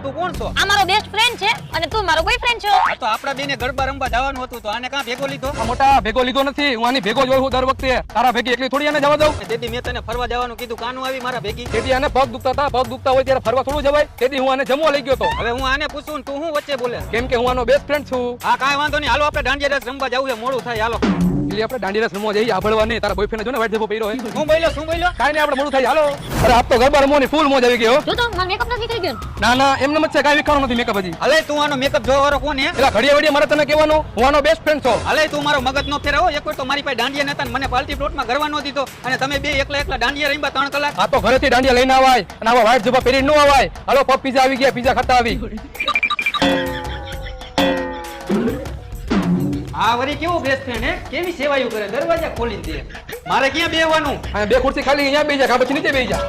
તું કોણ છો? આ મારો બેસ્ટ ફ્રેન્ડ છે અને તું મારો બોયફ્રેન્ડ છો. આ તો આપડા બેને ગરબા રમવા જવાનું હતું તો આને કાં ભેગો લીધો? આ મોટા ભેગો લીધો નથી, હું આની ભેગો જ હોય હું દર વખતે. તારા ભેગી એકલી થોડી આને જવા દઉં? તેથી મેં તને ફરવા જવાનું કીધું, કાનું આવી મારા ભેગી? તેથી આને પગ દુખતા હતા, પગ દુખતા હોય ત્યારે ફરવા થોડું જવાય? તેથી હું આને જમવા લઈ ગયો તો. હવે હું આને પૂછું ને તું શું વચ્ચે બોલે? કેમ કે હું આનો બેસ્ટ ફ્રેન્ડ છું. હા કાંઈ વાંધો નહીં, હાલો આપણે દાંડિયા રાસ રમવા જવું છે, મોડું થાય હાલો. એટલે આપણે દાંડી રસ રમવા જઈએ, આભળવા નહીં. તારા બોયફ્રેન્ડ જો ને વાઈટ જબો પહેર્યો હોય. શું બોલ્યો શું બોલ્યો? કાંઈ નહીં, આપણે મોડું થાય હાલો. અરે આપ તો ગરબા રમવાની ફૂલ મોજ આવી ગઈ હો. જો તો મારો મેકઅપ નથી થઈ ગયો. ના ના એમને મત છે, કાંઈ વિખાણો નથી મેકઅપ હજી. હાલે તું આનો મેકઅપ જોવા વાળો કોણ હે? એટલે ઘડિયા વડિયા મારે તને કહેવાનું, હું આનો બેસ્ટ ફ્રેન્ડ છું. હાલે તું મારો મગજ નો ફેરવો. એક વાર તો મારી પાસે દાંડિયા નતા ને મને પાર્ટી પ્લોટમાં ગરવા નો દીધો અને તમે બે એકલા એકલા દાંડિયા રમ્યા 3 કલાક. આ તો ઘરેથી દાંડિયા લઈને આવાય અને આવા વાઈટ જબા પહેરીને ન આવાય. હાલો પગ પીઝા આવી ગયા, પીઝા ખાતા આવી. હા વરી કેવું બેસ્ટ ફ્રેન્ડ હે, કેવી સેવાયું કરે, દરવાજા ખોલી દે. મારે ક્યાં બેહવાનું? આ બે ખુરશી ખાલી અહીંયા બેસી જા, પછી નીચે બેસી જા.